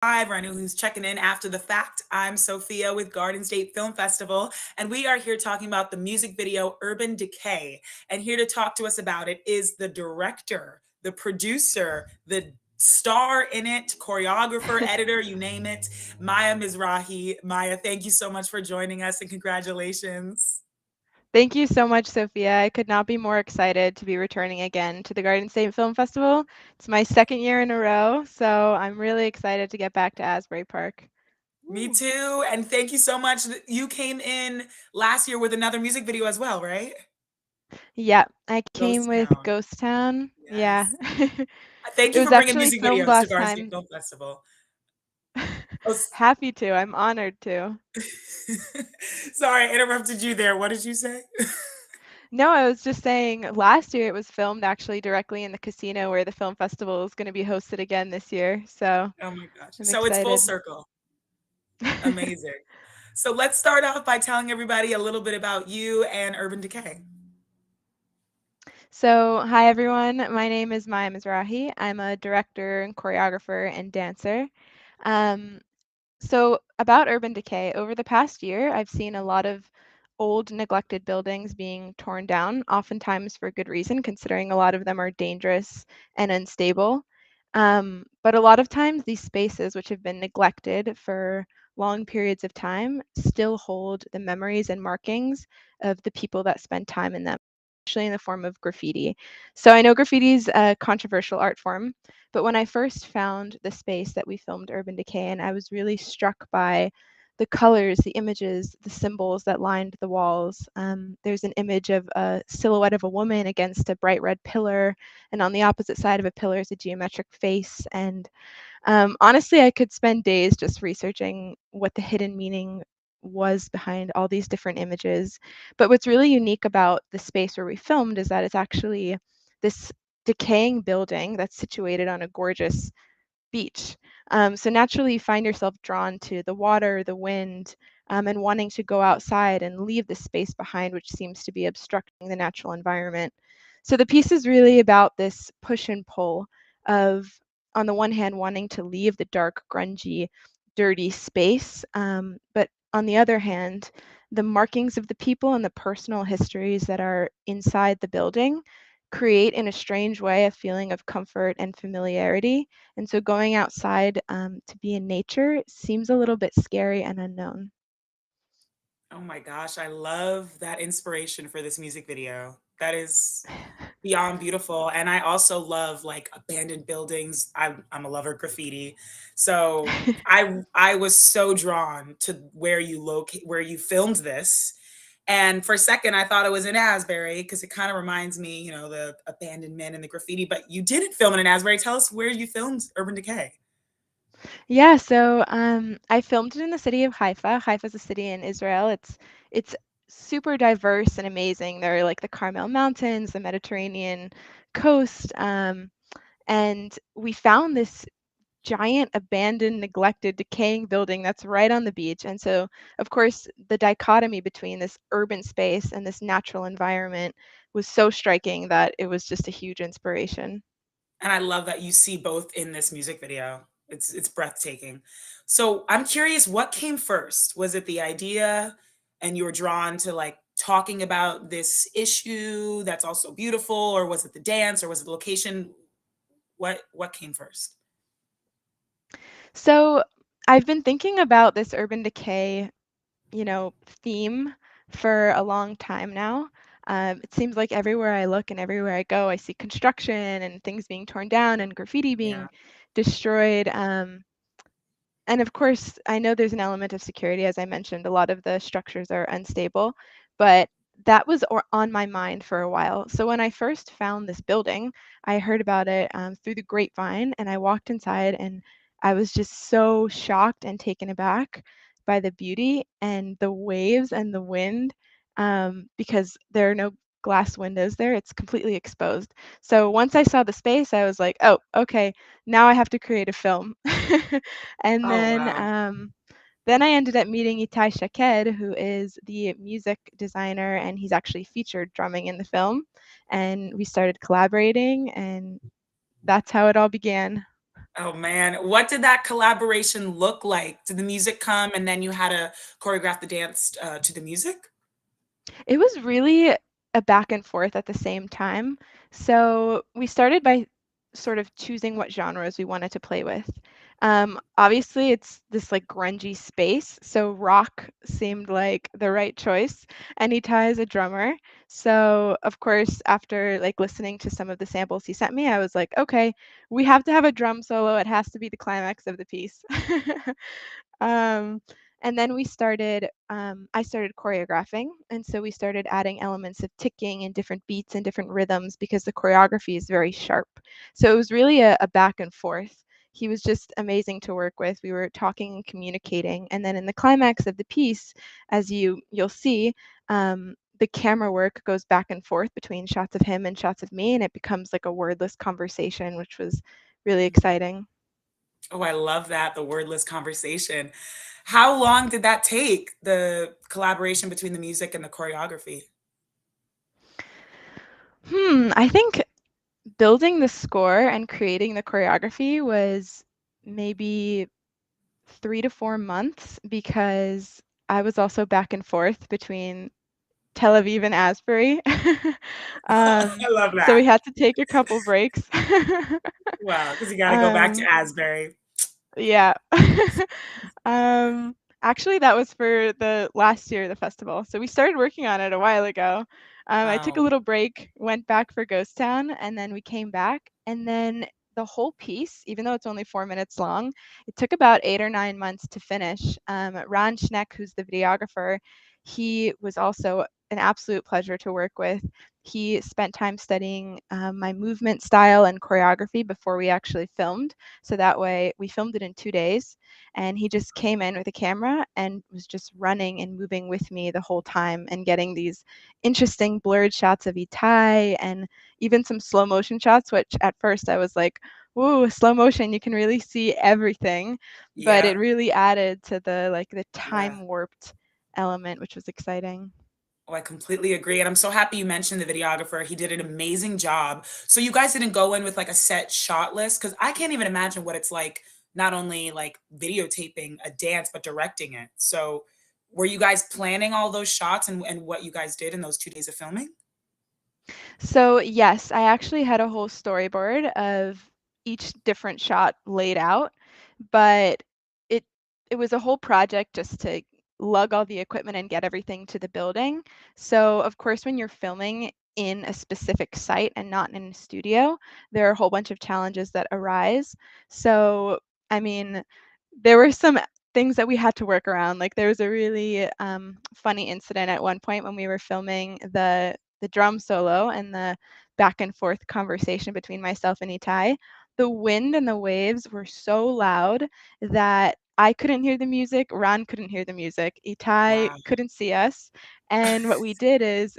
Live, or anyone who's checking in after the fact. I'm Sophia with Garden State Film Festival, and we are here talking about the music video Urban Decay. And here to talk to us about it is the director, the producer, the star in it, choreographer, editor, you name it, Maya Mizrahi. Maya, thank you so much for joining us and congratulations. Thank you so much, Sophia. I could not be more excited to be returning again to the Garden State Film Festival. It's my second year in a row, so I'm really excited to get back to Asbury Park. Me Woo. too. And thank you so much. You came in last year with another music video as well, right? Yeah, I came Ghost with Town. Ghost Town. Yeah. Yes. Thank It you was for bringing actually music filmed videos to last Garden State time. Film Festival. Oh, Happy to. I'm honored to. sorry, I interrupted you there. What did you say? No, I was just saying last year it was filmed actually directly in the casino where the film festival is going to be hosted again this year. So Oh my gosh. I'm So it's full excited. circle. Amazing. So let's start off by telling everybody a little bit about you and Urban Decay. So, hi everyone. My name is Maya Mizrahi. I'm a director and choreographer and dancer. Um, about Urban Decay, over the past year, I've seen a lot of old, neglected buildings being torn down, oftentimes for good reason, considering a lot of them are dangerous and unstable. But a lot of times, these spaces, which have been neglected for long periods of time, still hold the memories and markings of the people that spend time in them, especially in the form of graffiti. So I know graffiti is a controversial art form, but when I first found the space that we filmed Urban Decay in, I was really struck by the colors, the images, the symbols that lined the walls. There's an image of a silhouette of a woman against a bright red pillar, and on the opposite side of a pillar is a geometric face. And honestly, I could spend days just researching what the hidden meaning was behind all these different images. But what's really unique about the space where we filmed is that it's actually this decaying building that's situated on a gorgeous beach. So naturally, you find yourself drawn to the water, the wind, and wanting to go outside and leave the space behind, which seems to be obstructing the natural environment. So the piece is really about this push and pull of, on the one hand, wanting to leave the dark, grungy, dirty space, but on the other hand, the markings of the people and the personal histories that are inside the building create, in a strange way, a feeling of comfort and familiarity. And so going outside to be in nature seems a little bit scary and unknown. Oh my gosh, I love that inspiration for this music video. That is beyond beautiful. And I also love like abandoned buildings. I'm a lover of graffiti. So I was so drawn to where you filmed this. And for a second I thought it was in Asbury because it kind of reminds me, the abandonment and the graffiti, but you didn't film it in Asbury. Tell us where you filmed Urban Decay. Yeah, so I filmed it in the city of Haifa. Haifa is a city in Israel. It's super diverse and amazing. There are like the Carmel Mountains, the Mediterranean coast, and we found this giant abandoned, neglected, decaying building that's right on the beach. And so, of course, the dichotomy between this urban space and this natural environment was so striking that it was just a huge inspiration. And I love that you see both in this music video. It's breathtaking. So I'm curious, what came first? Was it the idea and you were drawn to like talking about this issue that's also beautiful, or was it the dance, or was it the location? What came first? So I've been thinking about this urban decay, theme for a long time now. It seems like everywhere I look and everywhere I go, I see construction and things being torn down and graffiti Yeah. being destroyed. And of course, I know there's an element of security. As I mentioned, a lot of the structures are unstable, but that was on my mind for a while. So when I first found this building, I heard about it through the grapevine, and I walked inside, and I was just so shocked and taken aback by the beauty and the waves and the wind, because there are no glass windows there. It's completely exposed. So once I saw the space, I was like, oh, okay, now I have to create a film. And Oh wow. then I ended up meeting Itai Shaked, who is the music designer, and he's actually featured drumming in the film. And we started collaborating, and that's how it all began. Oh man, what did that collaboration look like? Did the music come and then you had to choreograph the dance to the music? It was really a back and forth at the same time. So we started by sort of choosing what genres we wanted to play with. Obviously, it's this like grungy space, so rock seemed like the right choice. And Itai is a drummer, so of course, after like listening to some of the samples he sent me, I was like, okay, we have to have a drum solo. It has to be the climax of the piece. Um, and then I started choreographing. And so we started adding elements of ticking and different beats and different rhythms because the choreography is very sharp. So it was really a back and forth. He was just amazing to work with. We were talking and communicating. And then in the climax of the piece, as you'll see, the camera work goes back and forth between shots of him and shots of me, and it becomes like a wordless conversation, which was really exciting. Oh, I love that, the wordless conversation. How long did that take, the collaboration between the music and the choreography? I think building the score and creating the choreography was maybe 3 to 4 months because I was also back and forth between Tel Aviv and Asbury. I love So that. we had to take a couple breaks. Wow, because you gotta go back to um, Asbury. yeah. Um, Actually, that was for the last year of the festival. So we started working on it a while ago. I took a Wow. little break, went back for Ghost Town, and then we came back. And then the whole piece, even though it's only 4 minutes long, it took about 8 or 9 months to finish. Ron Schneck, who's the videographer, he was also an absolute pleasure to work with. He spent time studying my movement style and choreography before we actually filmed. So that way we filmed it in 2 days, and he just came in with a camera and was just running and moving with me the whole time and getting these interesting blurred shots of Itai and even some slow motion shots, which at first I was like, whoa, slow motion, you can really see everything. But Yeah, it really added to the yeah. time warped element, which was exciting. Oh, I completely agree, and I'm so happy you mentioned the videographer. He did an amazing job. So you guys didn't go in with, like, a set shot list, because I can't even imagine what it's like not only, like, videotaping a dance, but directing it. So were you guys planning all those shots and what you guys did in those 2 days of filming? So yes, I actually had a whole storyboard of each different shot laid out, but it it was a whole project just to lug all the equipment and get everything to the building. So of course, when you're filming in a specific site and not in a studio, there are a whole bunch of challenges that arise. So I mean, there were some things that we had to work around. Like there was a really funny incident at one point when we were filming the drum solo and the back and forth conversation between myself and Itai. The wind and the waves were so loud that I couldn't hear the music, Ron couldn't hear the music, Itai Wow. couldn't see us. And what we did is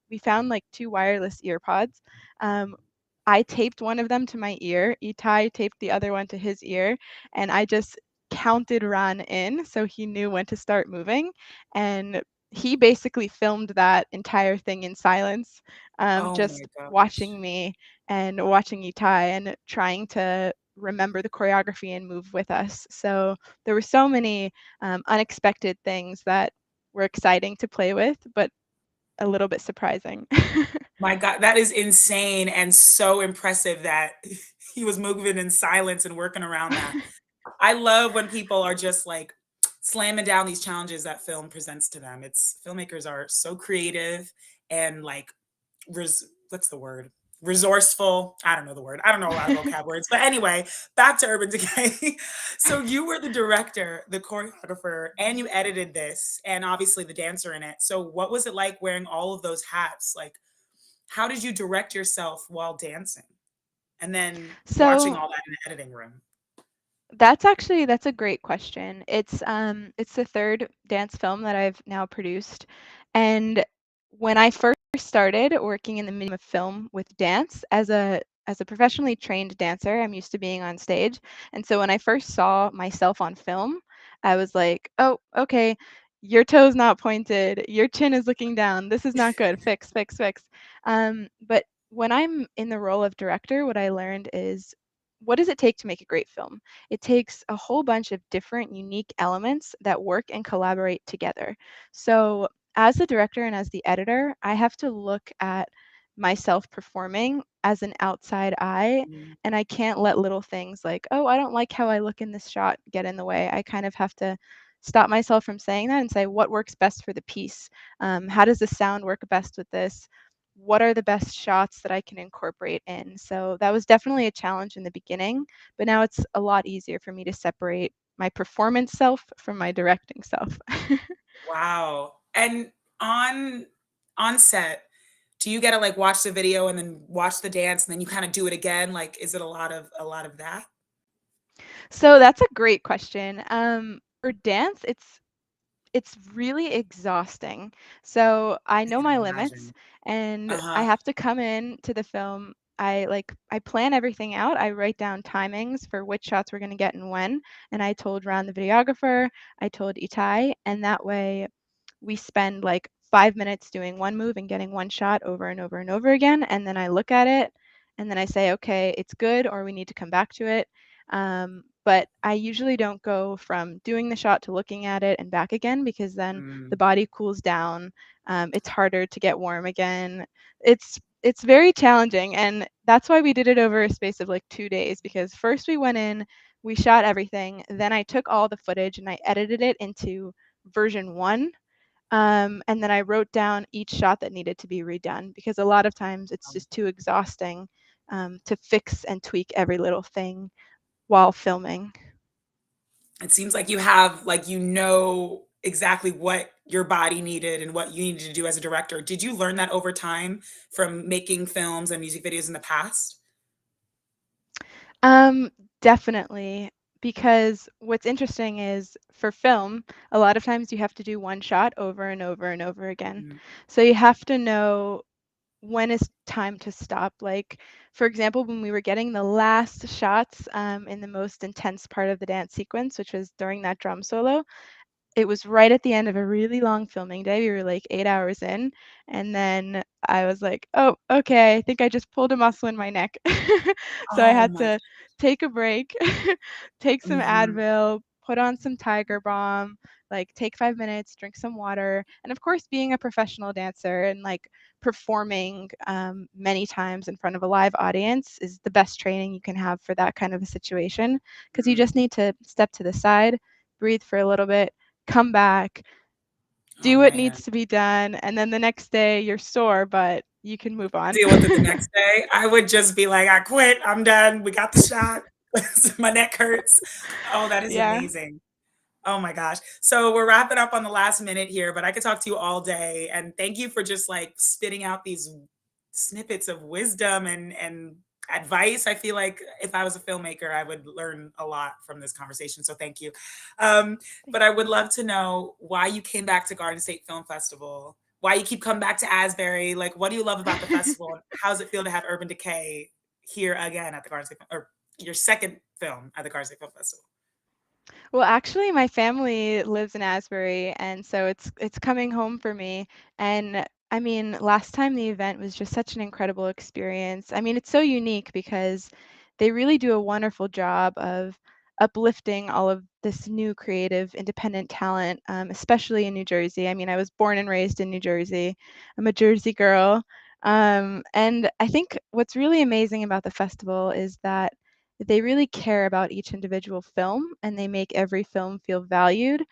we found like two wireless ear pods. Um, I taped one of them to my ear, Itai taped the other one to his ear, and I just counted Ron in so he knew when to start moving. And he basically filmed that entire thing in silence, Oh my just gosh. watching me and watching Itai and trying to remember the choreography and move with us. So there were so many unexpected things that were exciting to play with, but a little bit surprising. My god, that is insane and so impressive that he was moving in silence and working around that. I love when people are just, like, slamming down these challenges that film presents to them. It's filmmakers are so creative and, like, what's the word? Resourceful. I don't know the word. I don't know a lot of vocab words. But anyway, back to Urban Decay. So you were the director, the choreographer, and you edited this, and obviously the dancer in it. So what was it like wearing all of those hats? Like, how did you direct yourself while dancing? And then watching So all that in the editing room? that's a great question. It's the third dance film that I've now produced. And when I first started working in the medium of film with dance as a professionally trained dancer, I'm used to being on stage. And so when I first saw myself on film, I was like, "Oh, okay, your toe's not pointed, your chin is looking down. This is not good. Fix, fix, fix." But when I'm in the role of director, what I learned is what does it take to make a great film? It takes a whole bunch of different unique elements that work and collaborate together. So, as the director and as the editor, I have to look at myself performing as an outside eye, Mm. and I can't let little things like, oh, I don't like how I look in this shot get in the way. I kind of have to stop myself from saying that and say, what works best for the piece? How does the sound work best with this? What are the best shots that I can incorporate in? So that was definitely a challenge in the beginning, but now it's a lot easier for me to separate my performance self from my directing self. Wow. And on on set, do you get to like watch the video and then watch the dance and then you kind of do it again? Like, is it a lot of that? So that's a great question. For dance, it's really exhausting. So I I know can my limits imagine. and I Uh-huh. have to come in to the film. I plan everything out. I write down timings for which shots we're going to get and when. And I told Ron the videographer, I told Itai, and that way we spend like 5 minutes doing one move and getting one shot over and over and over again. And then I look at it and then I say, okay, it's good, or we need to come back to it. But I usually don't go from doing the shot to looking at it and back again because then the Mm. body cools down. It's harder to get warm again. It's very challenging, and that's why we did it over a space of like 2 days. Because first we went in, we shot everything, then I took all the footage and I edited it into version one, and then I wrote down each shot that needed to be redone because a lot of times it's just too exhausting to fix and tweak every little thing while filming. It seems like you have like you know exactly what your body needed and what you needed to do as a director. Did you learn that over time from making films and music videos in the past? Um, Definitely, because what's interesting is for film, a lot of times you have to do one shot over and over and over again. Mhm. So you have to know when is time to stop. Like, for example, when we were getting the last shots in the most intense part of the dance sequence, which was during that drum solo, it was right at the end of a really long filming day. We were like 8 hours in, and then I was like, "Oh, okay. I think I just pulled a muscle in my neck." So I Oh had my to take a break, take some Mhm. Advil, put on some Tiger Balm, like take 5 minutes, drink some water, and of course, being a professional dancer and like performing many times in front of a live audience is the best training you can have for that kind of a situation because you Mm. just need to step to the side, breathe for a little bit, come back, Oh do what man. needs to be done, and then the next day you're sore, but you can move on. Deal with it the next day. I would just be like, "I quit. I'm done. We got the shot. My neck hurts." Oh, that is Yeah. amazing. Oh my gosh. So we're wrapping up on the last minute here, but I could talk to you all day. And thank you for just like spitting out these snippets of wisdom and advice. I feel like if I was a filmmaker, I would learn a lot from this conversation. So thank you. Um, but Thank I would you. love to know why you came back to Garden State Film Festival, why you keep coming back to Asbury. Like, what do you love about the festival? And how does it feel to have Urban Decay here again at the Garden State, or your second film at the Garden State Film Festival? Well, actually, my family lives in Asbury, and so it's coming home for me. And I mean, last time the event was just such an incredible experience. I mean, it's so unique because they really do a wonderful job of uplifting all of this new creative independent talent, especially in New Jersey. I mean, I was born and raised in New Jersey. I'm a Jersey girl. And I think what's really amazing about the festival is that they really care about each individual film and they make every film feel valued.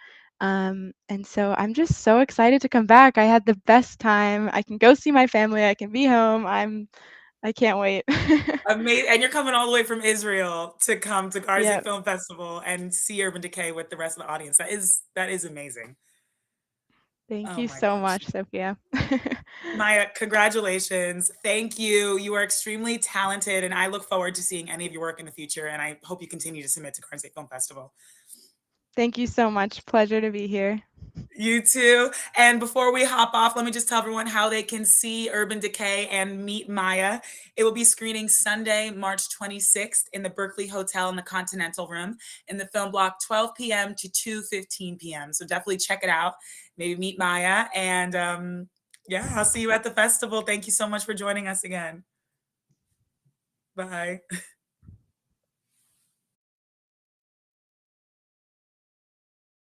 And so I'm just so excited to come back. I had the best time. I can go see my family. I can be home. I can't wait. Amazing. And you're coming all the way from Israel to come to Garden State Yep. Film Festival and see Urban Decay with the rest of the audience. That is amazing. Thank Oh you my so gosh. much, Sophia. Maya, congratulations. Thank you. You are extremely talented, and I look forward to seeing any of your work in the future. And I hope you continue to submit to Garden State Film Festival. Thank you so much. Pleasure to be here. You too. And before we hop off, let me just tell everyone how they can see Urban Decay and meet Maya. It will be screening Sunday, March 26th in the Berkeley Hotel in the Continental Room in the film block 12 p.m. to 2:15 p.m. So definitely check it out. Maybe meet Maya. And yeah, I'll see you at the festival. Thank you so much for joining us again. Bye.